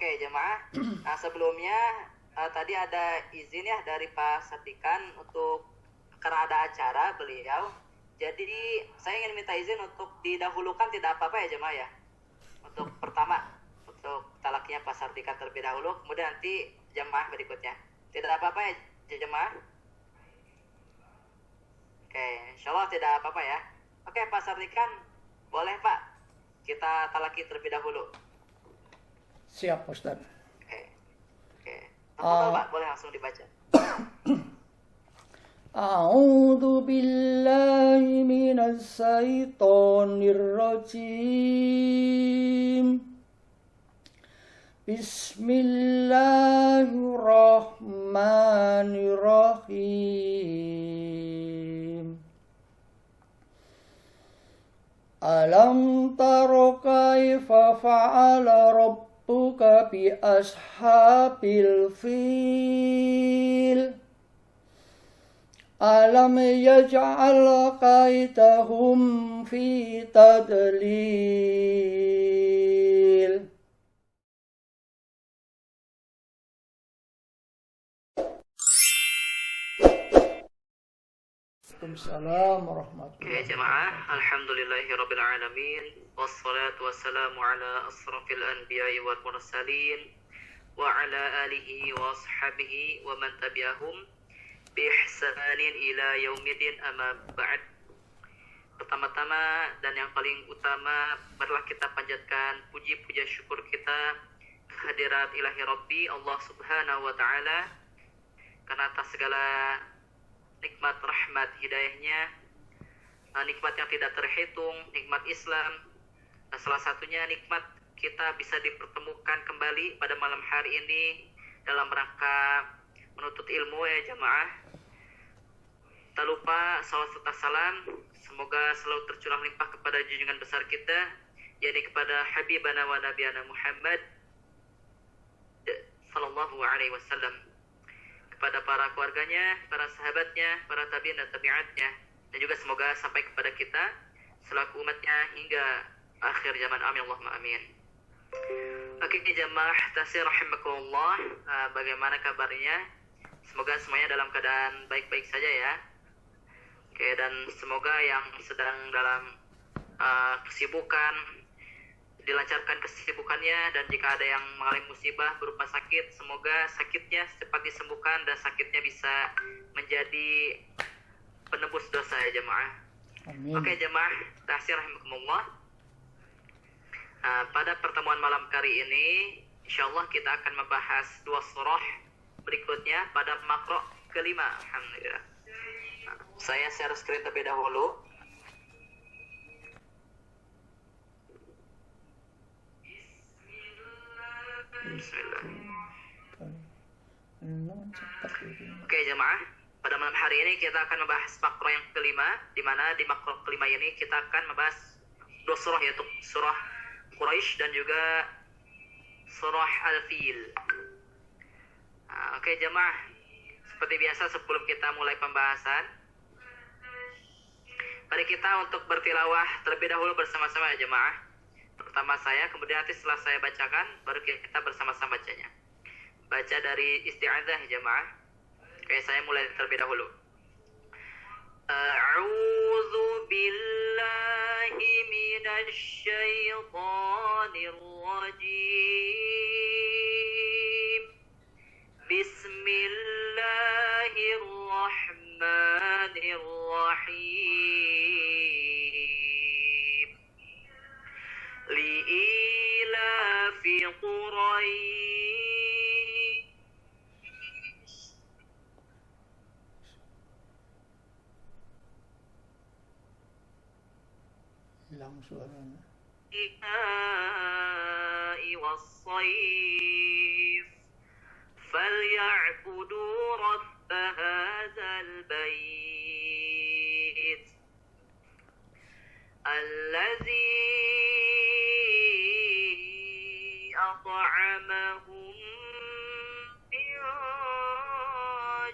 Oke, jemaah. Nah, sebelumnya tadi ada izin ya dari Pak Satikan untuk karena ada acara beliau. Jadi saya ingin minta izin untuk didahulukan, tidak apa-apa ya jemaah ya. Untuk pertama, untuk talaknya Pak Satikan terlebih dahulu, kemudian nanti jemaah berikutnya. Tidak apa-apa ya jemaah. Oke, insya Allah tidak apa-apa ya. Oke, Pak Satikan, boleh Pak kita talaki terlebih dahulu. Siap, Ustaz. Oke. Tafadhol Pak, boleh langsung dibaca. A'udzu billahi minasy syaithanir rajim. Bismillahirrahmanirrahim. Alam tara kaifa fa'ala rabbuka bi ashabil fil. Alam yaj'al kaidahum fi tadlil. Waalaikumsalam warahmatullahi Oke jemaah, alhamdulillahirabbil alamin, wassalatu wassalamu ala asrafil anbiya'i wal mursalin wa ala alihi wa ashabihi wa man tabi'ahum bi ihsanin ila yaumiddin, amma ba'd. Pertama-tama dan yang paling utama, marilah kita panjatkan puji puja syukur kita kehadirat ilahi Rabbi Allah Subhanahu wa taala karena atas segala nikmat, rahmat, hidayahnya, nikmat yang tidak terhitung, nikmat Islam. Salah satunya nikmat kita bisa dipertemukan kembali pada malam hari ini dalam rangka menuntut ilmu ya jamaah. Tak lupa salawat serta salam semoga selalu tercurah limpah kepada junjungan besar kita, yakni kepada Habibana wa Nabiyana Muhammad sallallahu alaihi wasallam, kepada para keluarganya, para sahabatnya, para tabi'in dan tabi'atnya, dan juga semoga sampai kepada kita selaku umatnya hingga akhir zaman. Amin Allahumma amin. Oke jamaah tasir rahimakumullah, bagaimana kabarnya? Semoga semuanya dalam keadaan baik-baik saja ya. Oke, dan semoga yang sedang dalam kesibukan dilancarkan kesibukannya, dan jika ada yang mengalami musibah berupa sakit, semoga sakitnya cepat disembuhkan dan sakitnya bisa menjadi penebus dosa ya jemaah. Amin. Oke jemaah tasir rahimakumullah, pada pertemuan malam kali ini insyaallah kita akan membahas dua surah berikutnya pada makro kelima. Alhamdulillah. Saya share screen terlebih dahulu. Bismillah. Oke jemaah, pada malam hari ini kita akan membahas makro yang kelima, di mana di makro kelima ini kita akan membahas dua surah, yaitu surah Quraisy dan juga surah Al-Fil. Oke jemaah, seperti biasa sebelum kita mulai pembahasan, mari kita untuk bertilawah terlebih dahulu bersama-sama ya jemaah. Pertama saya, kemudian nanti setelah saya bacakan baru kita bersama-sama bacanya. Baca dari isti'adzah ya jemaah. Oke, saya mulai terlebih dahulu. A'udzu billahi minasy syaithanir rajim. Bismillahirrahmanirrahim. Li'ilafi Quraisy hilang suaranya. was-sayf falya'budu rabb hadzal bait allazi at'amahum min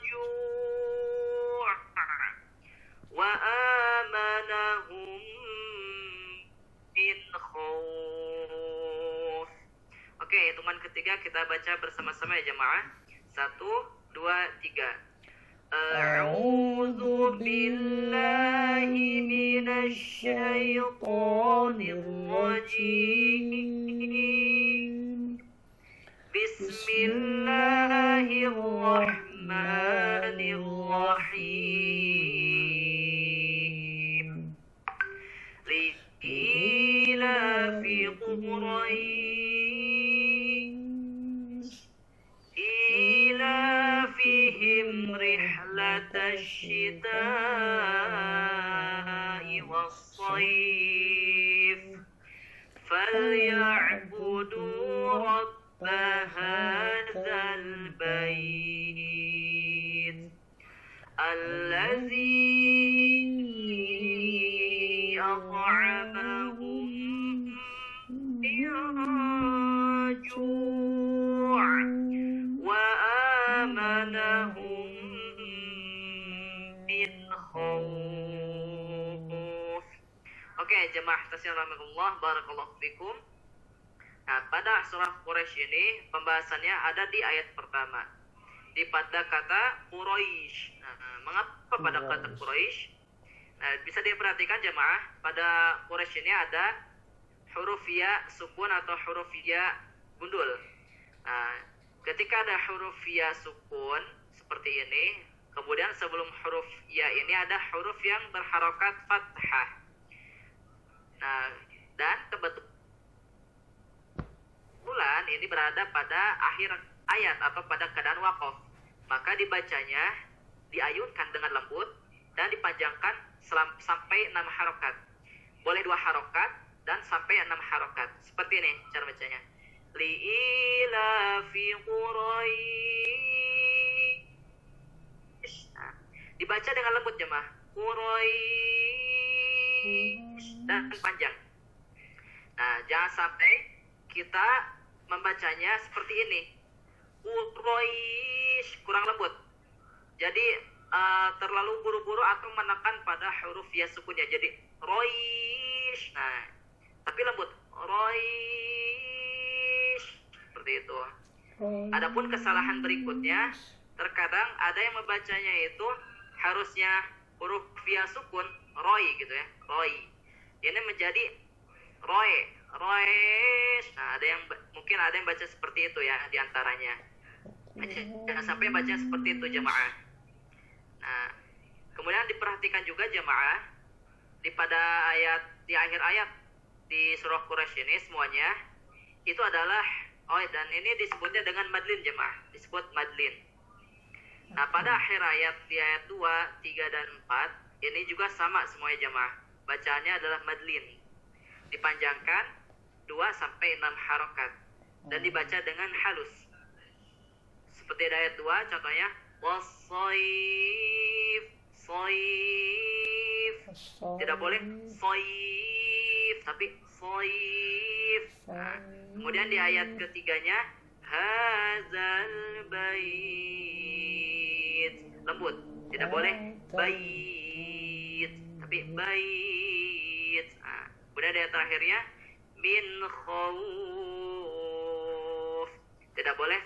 ju' wa amanahum min khawf. Oke, itu hitungan ketiga kita baca bersama-sama ya jemaah. 1, 2, 3. A'udzu billahi minasy syaithanir rajim. Bismillahirrahmanirrahim. Li'ilafi Quraish ilafihim rihlatash shita'i was-sayf فليعبدوا رب هذا البيت الذي أطعمهم من جوع وآمنهم من خوف. Oke, jemaah tasya rahmatullah, barakallahu fikum. Nah, pada surah Quraisy ini pembahasannya ada di ayat pertama. Di pada kata Quraisy. Nah, mengapa pada kata Quraisy? Nah, bisa diperhatikan jemaah, pada Quraisy ini ada huruf ya sukun atau huruf ya gundul. Nah, ketika ada huruf ya sukun seperti ini, kemudian sebelum huruf ya ini ada huruf yang berharokat fathah. Nah, dan kebetulan ini berada pada akhir ayat atau pada keadaan waqaf, maka dibacanya diayunkan dengan lembut dan dipanjangkan sampai 6 harokat. Boleh 2 harokat dan sampai 6 harokat. Seperti ini cara bacanya. Li'ilafi Quraish. Nah, dibaca dengan lembut jemaah. Quraish dan panjang. Nah, jangan sampai kita membacanya seperti ini. Quraish kurang lembut. Jadi terlalu buru-buru atau menekan pada huruf ya sukunnya. Jadi Roish. Nah, tapi lembut. Roish. Seperti itu. Adapun kesalahan berikutnya, terkadang ada yang membacanya itu harusnya huruf ya sukun Roy gitu ya. Roy. Ini menjadi Roy. Roish. Nah, mungkin ada yang baca seperti itu ya di antaranya. Jangan sampai baca seperti itu jemaah. Nah, kemudian diperhatikan juga jemaah di akhir ayat di surah Quraisy ini semuanya itu adalah dan ini disebutnya dengan madlin jemaah, disebut madlin. Nah, pada akhir ayat di ayat 2, 3 dan 4 ini juga sama semuanya jemaah. Bacaannya adalah madlin. Dipanjangkan 2 sampai 6 harokat dan dibaca dengan halus. Seperti ayat 2 contohnya was-sayf, sayf. Tidak boleh sayf tapi sayf. Nah, kemudian di ayat ketiganya hadzal bait. Lembut. Tidak boleh bait tapi bait. Nah, kemudian di ayat terakhirnya min khawf. Tidak boleh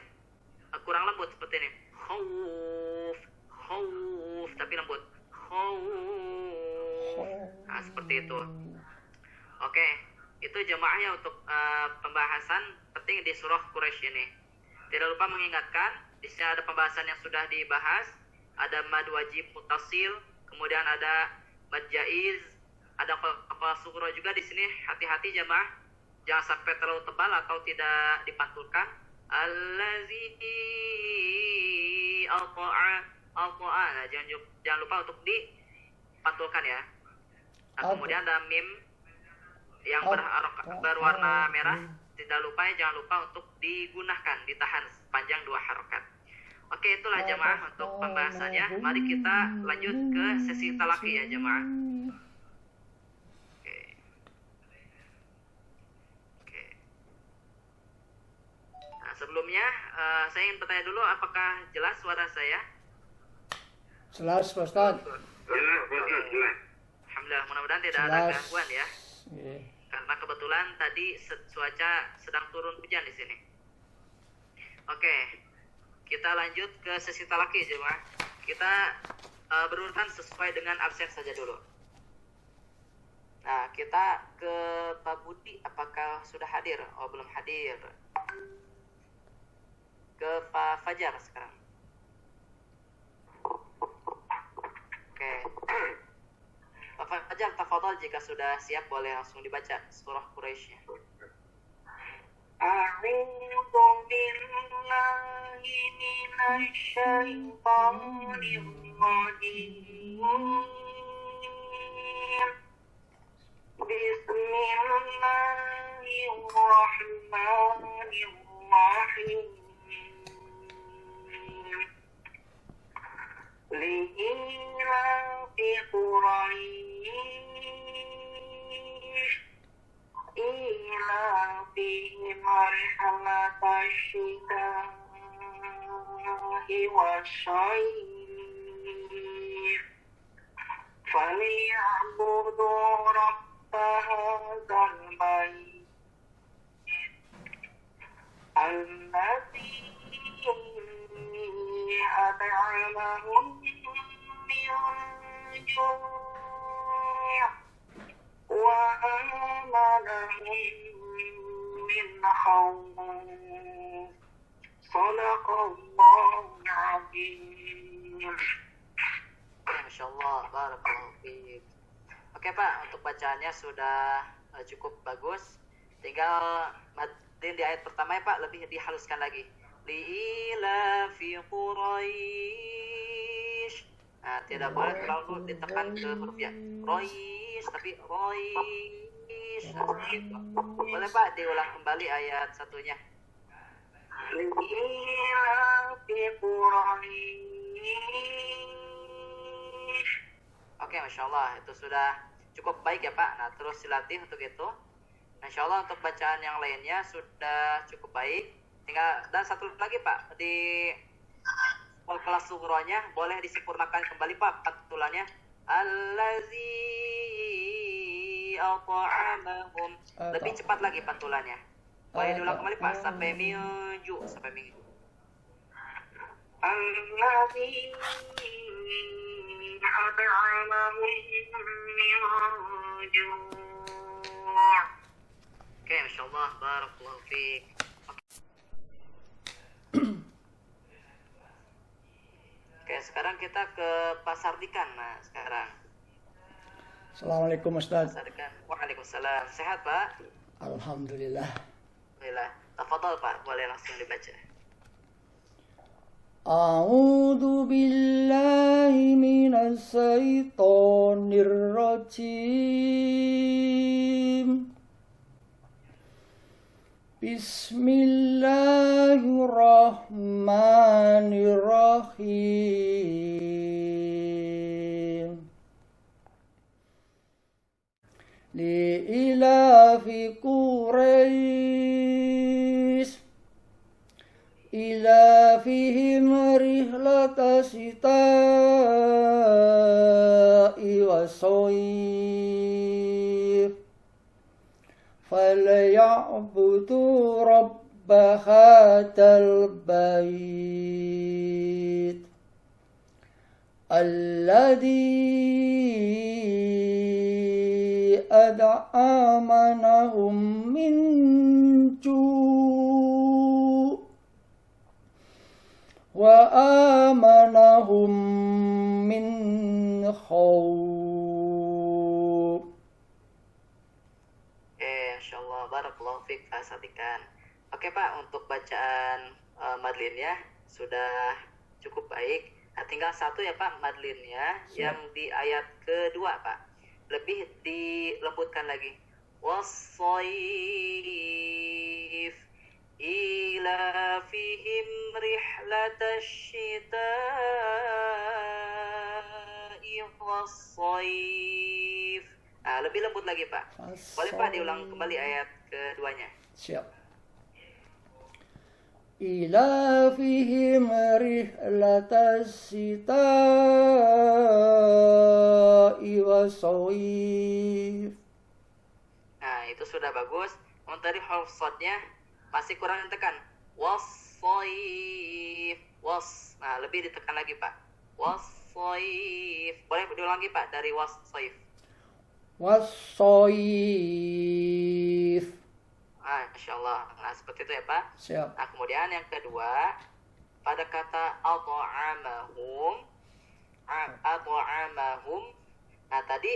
kurang lembut seperti ini. Khawf, khawf tapi lembut. Khawf. Nah, seperti itu. Oke, itu jemaahnya untuk pembahasan penting di surah Quraisy ini. Tidak lupa mengingatkan, di sini ada pembahasan yang sudah dibahas. Ada mad wajib mutasil, kemudian ada mad jaiz, ada qaf sughra juga di sini. Hati-hati jemaah, jangan sampai terlalu tebal atau tidak dipantulkan. Allazi ata'a. Nah, jangan lupa untuk dipantulkan ya. Nah, kemudian ada mim yang berwarna merah, tidak lupa jangan lupa untuk digunakan, ditahan sepanjang 2 harokat. Oke, itulah jemaah untuk pembahasannya. Mari kita lanjut ke sesi talaki ya jemaah. Nah, sebelumnya saya ingin bertanya dulu, apakah jelas suara saya? Jelas, Pak Ustaz. Jelas. Alhamdulillah, mudah-mudahan tidak ada gangguan ya. Karena kebetulan tadi cuaca sedang turun hujan di sini. Oke, kita lanjut ke sesi talaki jemaah. Kita berurutan sesuai dengan absen saja dulu. Nah, kita ke Pak Budi, apakah sudah hadir? Oh, belum hadir. Ke Pak Fajar sekarang. Oke. Pak Fajar, tafadhol jika sudah siap boleh langsung dibaca surah Quraisy-nya. A'udzu billahi minasy syaithanir rajim. Bismillahirrahmanirrahim. Li'ilafi Quraisy ilafihim rihlatash shita'i wasyayf falyabudu rabb hadzal bait alladzi at'amahum min ju' wa amanahum min khawf. Shadaqallahul azim. Masya Allah, barakallahu fiik. Oke Pak, untuk bacaannya sudah cukup bagus. Tinggal madin di ayat pertama ya Pak, lebih dihaluskan lagi. Li'ilafi Quraisy. Nah, tidak boleh terlalu ditekan ke huruf ya. Quraisy, tapi Quraisy. Nah, seperti itu. Boleh Pak diulang kembali ayat satunya. Li'ilafi Quraisy. Oke, Masya Allah, itu sudah cukup baik ya Pak. Nah, terus dilatih untuk itu. Nah, Insya Allah untuk bacaan yang lainnya sudah cukup baik. Tinggal, dan satu lagi Pak, di kelas sughronya boleh disempurnakan kembali Pak pantulannya. Allazi at'amahum. Lebih cepat lagi pantulannya. Boleh diulang kembali Pak, sampai minggu. Sampai minggu. Allazi at'amahum min ju'. Oke, Masya Allah, barakallahu fiik. Oke, sekarang kita ke Pak Sardikan. Nah, sekarang Assalamualaikum Ustaz. Sardikan. Waalaikumsalam. Sehat Pak? Alhamdulillah. Alhamdulillah. Tafadhol Pak, boleh langsung dibaca. A'udzu billahi minas syaitonir rajim. Bismillahirrahmanirrahim. Li'ilafi Quraisy ilafihim rihlatash shita'i wasyayf falyabudu rabb hadzal bait alladzi ad'amanahum min ju' wa amanahum min khawf. Insya Allah, barakallahu fiik Pak Sardikan. Oke Pak, untuk bacaan madlinnya sudah cukup baik. Nah, tinggal satu ya Pak madlinnya yang di ayat kedua Pak. Lebih dilembutkan lagi. Was-sayf ilafihim rihlatash shita'i was-sayf. Nah, lebih lembut lagi Pak. Boleh Pak diulang kembali ayat keduanya. Siap. Ilafihim rihlatash shita'i wasyayf. Nah, itu sudah bagus. Untuk dari huruf shadnya masih kurang ditekan. Was-sayf. was-soif. Was. Nah, lebih ditekan lagi, Pak. Was-soif. Boleh diulangi, Pak, dari was-soif. Was-soif. Masya Allah. Nah, seperti itu ya, Pak. Siap. Nah, kemudian yang kedua, pada kata at'amahum. At'amahum. Nah, tadi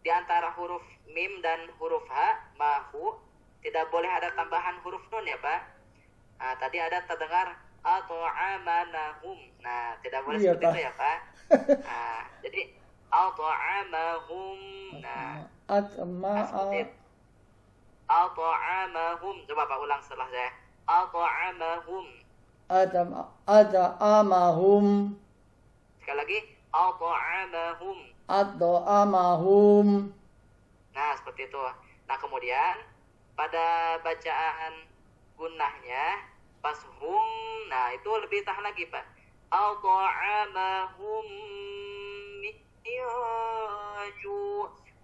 di antara huruf mim dan huruf ha, mahu, tidak boleh ada tambahan huruf nun ya, Pak. Nah, tadi ada terdengar at'amanahum. Nah, tidak boleh Iya, seperti Pak. itu ya, Pak. Nah, jadi at'amahum. Nah, seperti itu. At'amahum. Coba Pak ulang setelah saya. At'amahum. At'amahum. Sekali lagi. At'amahum. At'amahum. Nah, seperti itu. Nah, kemudian pada bacaan gunnahnya pas hum, nah itu lebih tahan lagi, Pak. At'amahum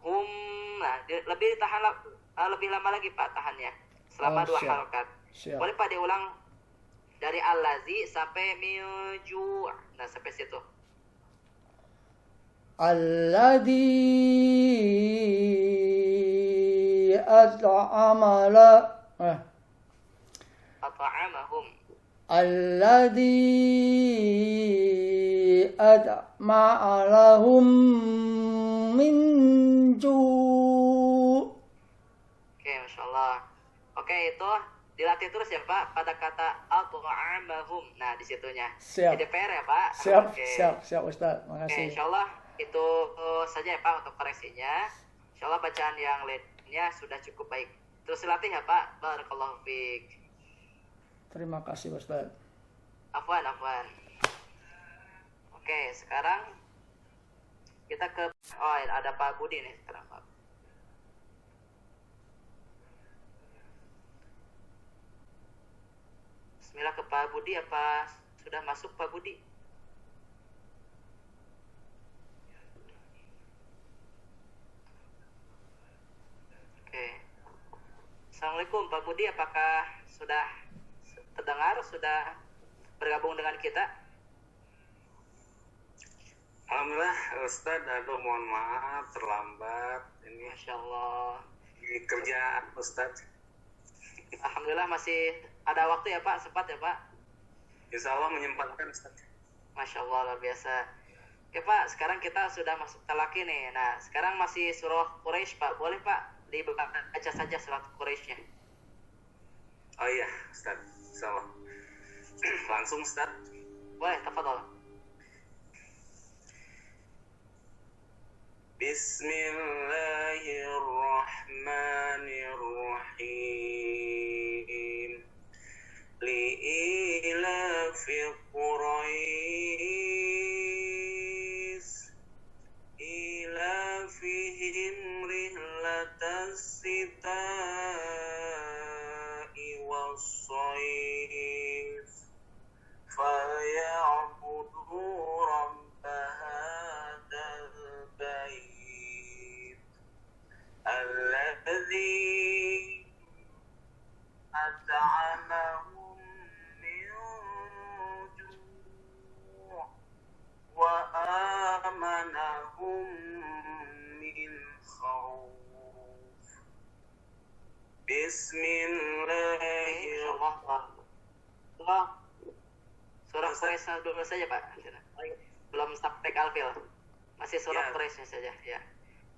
hum. Nah, lebih tahan lebih lama lagi, Pak, tahannya. Selama 2 siap. harakat. Siap. Boleh, Pak, diulang dari allazi sampai miju. Nah, sampai situ. Alladhi at'amala At'amahum. Alladhi at'ama'alahum min ju'. Oke, Masya Allah. Oke, itu dilatih terus ya, Pak, pada kata at'amahum. Nah, di situnya. Siap. Jadi PR ya, Pak. Siap, Oke. siap Ustaz. Oke, Makasih. Insya Allah itu saja ya, Pak, untuk koreksinya. Insya Allah bacaan yang lainnya sudah cukup baik. Terus dilatih ya, Pak. Barakallahu fiik. Terima kasih Ustaz. Afwan. Oke, sekarang kita ke ada Pak Budi nih sekarang, Pak. Bismillah, ke Pak Budi. Apa sudah masuk Pak Budi? Oke. Assalamualaikum Pak Budi, apakah sudah terdengar, sudah bergabung dengan kita? Alhamdulillah Ustadz, aduh mohon maaf terlambat ini Masya Allah. di kerjaan Ustadz. Alhamdulillah masih ada waktu ya Pak, sempat ya Pak. Insya Allah menyempatkan Ustadz. Masya Allah, luar biasa. Oke Pak, sekarang kita sudah masuk talaki nih. Nah, sekarang masih surah Quraisy Pak. Boleh Pak dibaca saja surat Quraisynya? Oh iya Ustadz, Insya Allah. Langsung Ustadz. Boleh, tafadhol. Bismillahirrahmanirrahim. Li'ilafi Quraisy ilafihim rihlatas sita'i was-sayf falya'budu rabba hadzal bait alladzi at'amahum min ju' wa amanahum min khawf. Bismillahirrahmanirrahim. Surah Quraisy dulu saja Pak. Belum sampai Al-Fil. Masih surah Ya. Quraisy saja ya.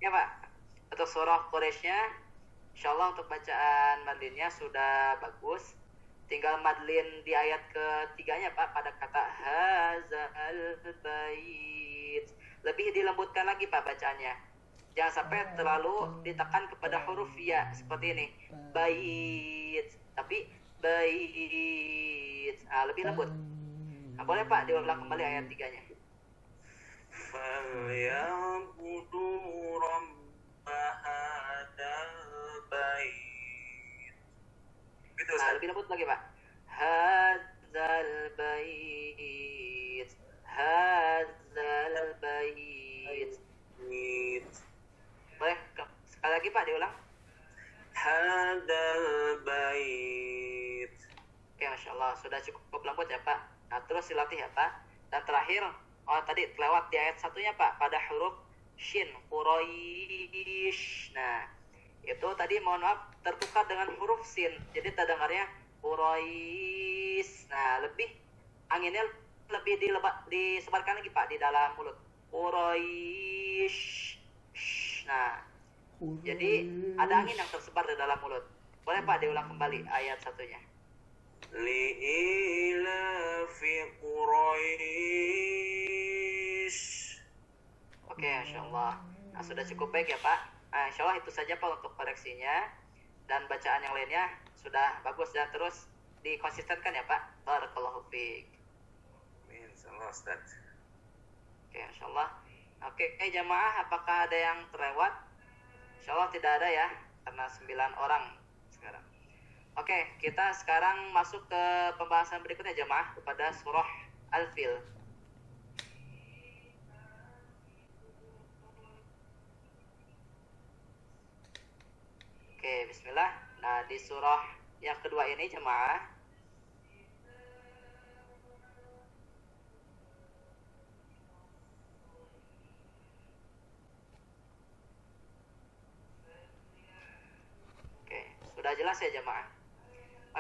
Ya Pak. Untuk surah Quraisy-nya insyaallah untuk bacaan madlinnya sudah bagus. Tinggal madlin di ayat ketiganya Pak pada kata hazal bait. Lebih dilembutkan lagi Pak bacaannya. Jangan sampai terlalu ditekan kepada huruf ya seperti ini. Bait. Tapi bait. Lebih lembut. Nah, boleh Pak diulang kembali ayat 3-nya. Falyabudu rabba hadzal bait. Gitu Nah, Ustaz. lebih lembut lagi Pak. Hadzal bait. Hadzal bait. Boleh sekali lagi Pak diulang. Hadzal bait. Oke, Masya Allah. Sudah sudah cukup lembut ya Pak. Nah, terus dilatih ya Pak. Dan terakhir, tadi lewat di ayat satunya Pak, pada huruf shin, Quraish. Nah, itu tadi mohon maaf tertukar dengan huruf sin. Jadi terdengarnya Quraish. Nah, anginnya lebih disebarkan lagi Pak di dalam mulut. Quraish. Nah, jadi ada angin yang tersebar di dalam mulut. Boleh Pak diulang kembali ayat satunya. Li'ilafi Quraish. Oke, insyaallah. Nah, sudah cukup baik ya Pak. Nah, insyaallah itu saja Pak untuk koreksinya. Dan bacaan yang lainnya sudah bagus dan terus dikonsistenkan ya Pak. Barakallahu fiik. Amin, insyaallah Ustaz. Oke, insyaallah. Oke, jamaah, apakah ada yang terlewat? Insyaallah tidak ada ya, karena 9 orang sekarang. Oke, kita sekarang masuk ke pembahasan berikutnya jamaah kepada surah Al-Fil. Oke, bismillah. Nah, di surah yang kedua ini jamaah, sudah jelas ya jamaah.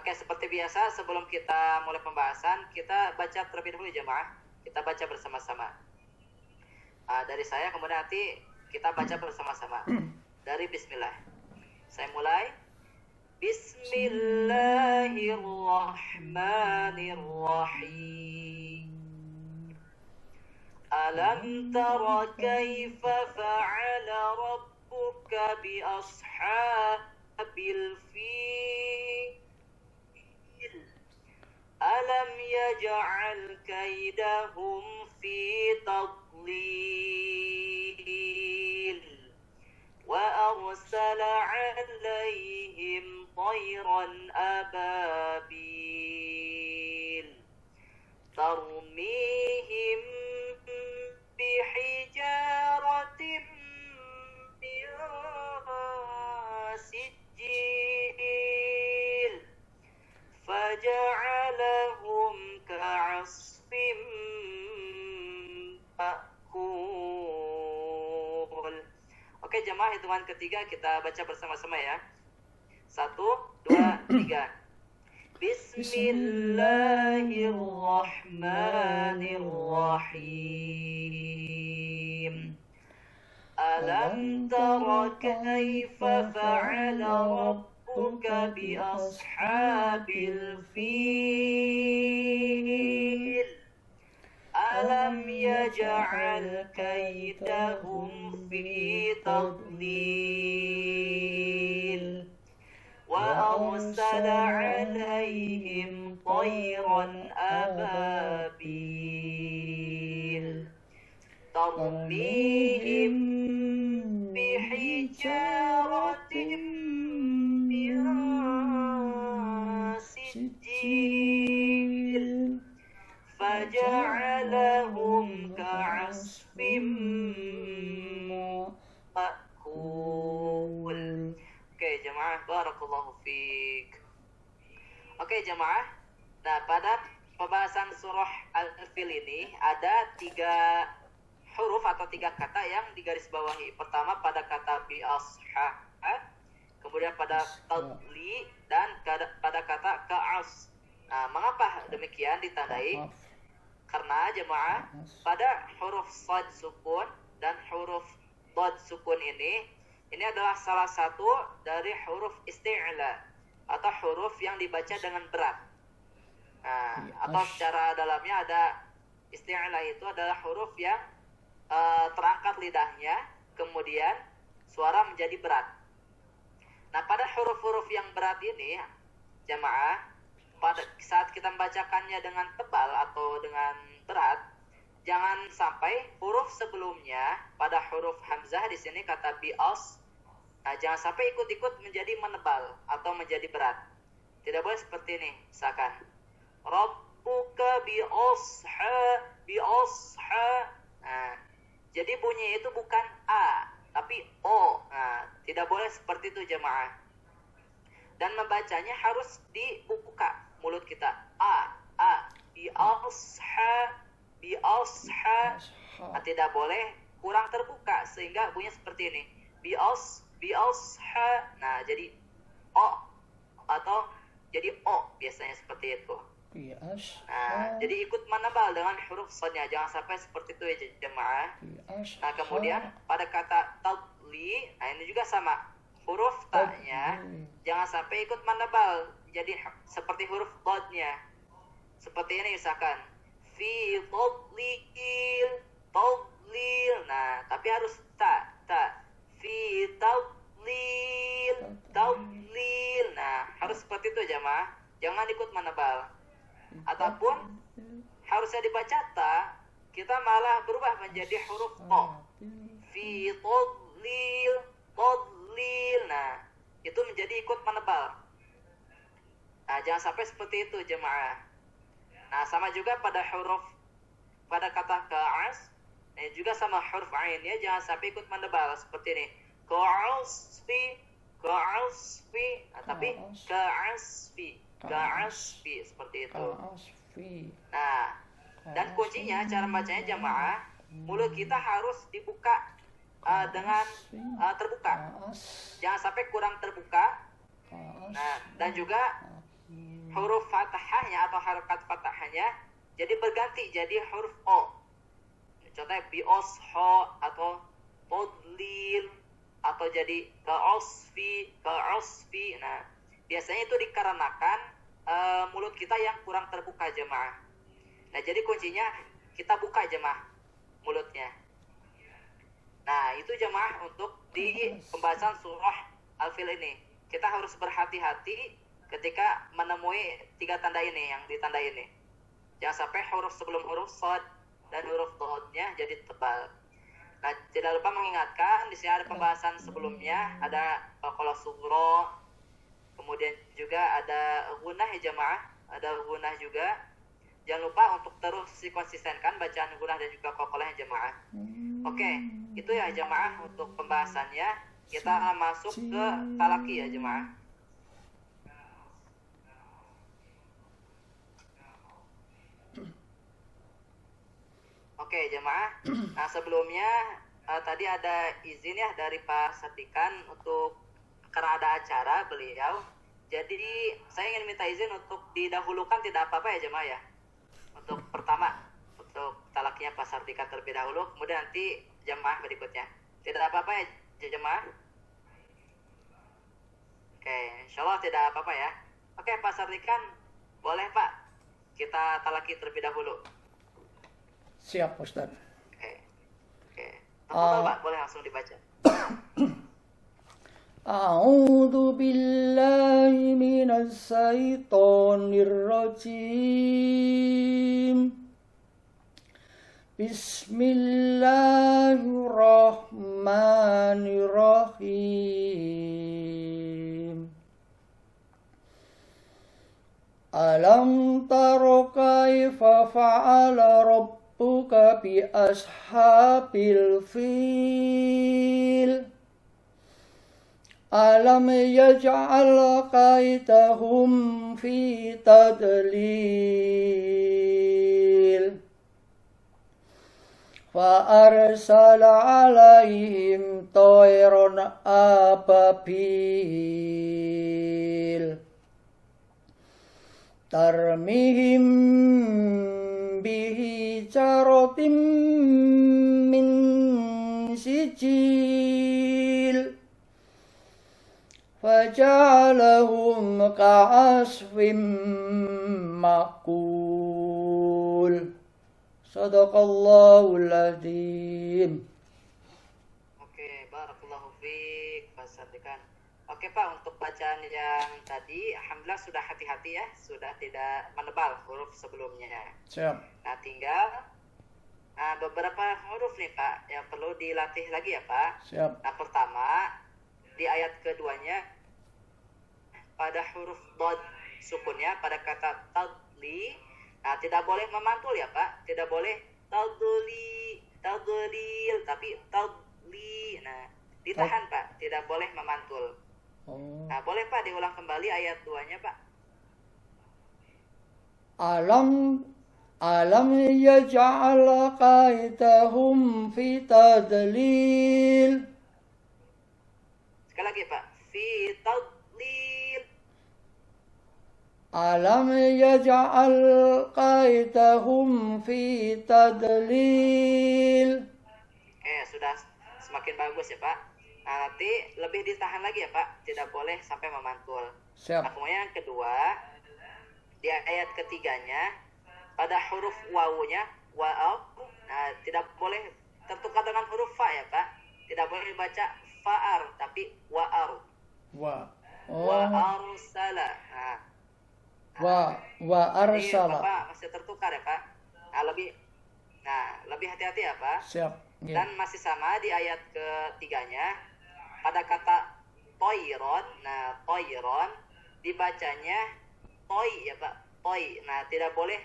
Oke, seperti biasa sebelum kita mulai pembahasan, kita baca terlebih dahulu jamaah. Kita baca bersama-sama. Dari saya, kemudian nanti kita baca bersama-sama. Dari bismillah. Saya mulai. Bismillahirrahmanirrahim. Alam tara kaifa fa'ala rabbuka bi ashabil fil. Alam yaj'al kaidahum fi tadlil wa arsala 'alaihim tayran ababil tarmihim bihijaratin min sijil faja'alahum ka'asfim ma'kul. Oke jemaah, hitungan ketiga kita baca bersama-sama ya. 1, 2, 3. Bismillahirrahmanirrahim. Alam tara kaifa fa'ala rabbuka bi ashabil fil. Alam yaj'al kaidahum fi tadlil wa arsala 'alaihim tayran ababil tarmihim bihijaratin min sijil faja'alahum ka'asfim ma'kul. Oke jemaah, barakallahu fiik. Oke jemaah, nah pada pembahasan surah Al-Fil ini ada 3 huruf atau 3 kata yang digarisbawahi. Pertama pada kata bi ashab, kemudian pada tadli, dan pada kata ka'as. Nah, mengapa demikian ditandai? Karena jemaah pada huruf sad sukun dan huruf dad sukun ini adalah salah satu dari huruf isti'la atau huruf yang dibaca dengan berat. Nah, atau secara dalamnya ada isti'la, itu adalah huruf yang terangkat lidahnya, kemudian suara menjadi berat. Nah, pada huruf-huruf yang berat ini jemaah, pada saat kita membacakannya dengan tebal atau dengan berat, jangan sampai huruf sebelumnya pada huruf hamzah di sini kata bi'as, nah jangan sampai ikut-ikut menjadi menebal atau menjadi berat. Tidak boleh seperti ini. Misalkan rabbuka bi'asha. Nah, jadi bunyi itu bukan a tapi o. Nah, tidak boleh seperti itu jemaah. Dan membacanya harus dibuka mulut kita. A, bi'asha. Nah, tidak boleh kurang terbuka sehingga bunyinya seperti ini. Bi'asha. Nah, jadi o atau jadi o biasanya seperti itu. Nah, jadi ikut menebal dengan huruf shadnya, jangan sampai seperti itu ya jemaah. Nah, kemudian pada kata tadli, nah ini juga sama, huruf ta-nya jangan sampai ikut menebal, jadi seperti huruf dad-nya. Seperti ini misalkan, fi tadlil. Nah, tapi harus ta, fi tadlil. Nah, harus seperti itu jemaah, jangan ikut menebal. Ataupun harusnya dibaca ta, kita malah berubah menjadi huruf o. Fi tadlil. Nah, itu menjadi ikut menebal. Nah, jangan sampai seperti itu jemaah. Nah, sama juga pada kata ka'as, juga sama huruf ain ya, jangan sampai ikut menebal seperti ini. Ka'asfi. Nah, tapi ka'asfi seperti itu. Nah, dan kuncinya cara bacanya jemaah, mulut kita harus dibuka dengan terbuka. Jangan sampai kurang terbuka. Nah, dan juga huruf fathahnya atau harokat fathahnya jadi berganti jadi huruf o. Contohnya bi'osho atau todlil atau jadi ka'osfi. Nah, biasanya itu dikarenakan mulut kita yang kurang terbuka jemaah. Nah, jadi kuncinya kita buka jemaah mulutnya. Nah, itu jemaah untuk di pembahasan surah Al-Fil ini. Kita harus berhati-hati ketika menemui 3 tanda ini yang ditanda ini. Jangan sampai huruf sebelum huruf shad dan huruf dodnya jadi tebal. Nah, tidak lupa mengingatkan di sini ada pembahasan sebelumnya, ada qalqalah sughra. Kemudian juga ada gunah ya jemaah, ada gunah juga. Jangan lupa untuk terus konsistenkan bacaan gunah dan juga qalqalah ya jemaah. Oke, itu ya jemaah untuk pembahasannya. Kita masuk ke talaki ya jemaah. Oke jemaah. Nah, sebelumnya tadi ada izin ya dari Pak Satikan untuk karena ada acara beliau, jadi saya ingin minta izin untuk didahulukan, tidak apa-apa ya jemaah ya. Untuk pertama, untuk talakinya Pak Sartika terlebih dahulu, kemudian nanti jemaah berikutnya. Tidak apa-apa ya jemaah? Oke, insya Allah tidak apa-apa ya. Oke Pak Sartikan, boleh Pak, kita talaki terlebih dahulu. Siap Ustaz. Oke. Pak, boleh langsung dibaca. A'udzu billahi minas syaitonir rajim. Bismillahirrahmanirrahim. Alam tara kaifa fa'ala rabbuka bi ashabil fil. Alam yaj'al kaidahum fi tadlil. Fa arsala alaihim tayran ababil. Tarmihim bihi jaratim min sijil. Faja'alahum ka'asfim ma'kul. Sadaqallahul adzim. Oke, barakallahu fiik Pak Sartikan. Oke Pak, untuk bacaan yang tadi alhamdulillah sudah hati-hati ya, sudah tidak menebal huruf sebelumnya. Siap. Nah, tinggal beberapa huruf nih Pak yang perlu dilatih lagi ya Pak. Siap. Nah, pertama di ayat keduanya pada huruf dod sukunnya pada kata tadli, nah tidak boleh memantul ya Pak, tidak boleh tadlil, tapi tadli. Nah, ditahan Pak, tidak boleh memantul. Nah, boleh Pak diulang kembali ayat 2-nya Pak. ألم يجعل كيدهم في تضليل. Sekali lagi Pak. Fi tadlil. ألم يجعل كيدهم في تضليل. Sudah semakin bagus ya Pak. Nah, nanti lebih ditahan lagi ya Pak. Tidak boleh sampai memantul. Nah, Siap. kemudian yang kedua, di ayat ketiganya, pada huruf wawunya, wa'au, nah, tidak boleh tertukar dengan huruf fa ya Pak. Tidak boleh dibaca fa'ar, tapi wa'ar. Wa. Wa'arsala. Nah, Wa ini arsala. Bapak masih tertukar ya Pak. Lebih hati-hati ya Pak. Siap. Ya. Dan masih sama di ayat ketiganya, pada kata toiron, nah toiron dibacanya toy ya Pak, toy. Nah tidak boleh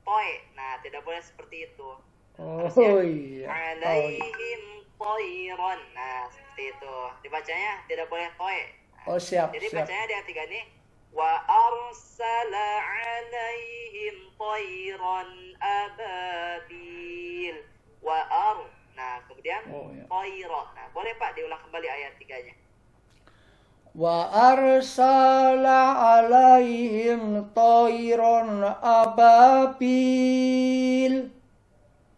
toy, nah tidak boleh seperti itu. Oh Harusnya iya. Oh, alaihim toiron, nah seperti itu. Dibacanya tidak boleh toy. oh siap. Jadi Siap. bacanya di ayat 3 ini, wa arsala alaihim toiron ababil wa ar. Nah, kemudian Oh, ya. toiro. Nah, boleh Pak diulang kembali ayat 3-nya. Wa arsala alaihim tayran ababil.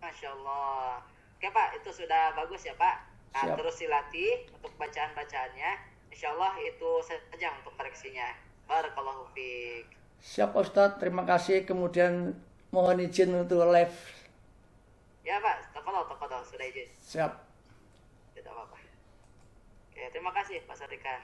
Masya Allah. Oke Pak, itu sudah bagus ya Pak. Nah, Siap. terus dilatih untuk bacaan-bacaannya. Insya Allah itu saja untuk koreksinya. Barakallahu fiik. Siap Ustadz, terima kasih. Kemudian mohon izin untuk live. Ya Pak, tafadhol, sudah izin. Siap. Tidak apa-apa. Oke, terima kasih Pak Sadikan.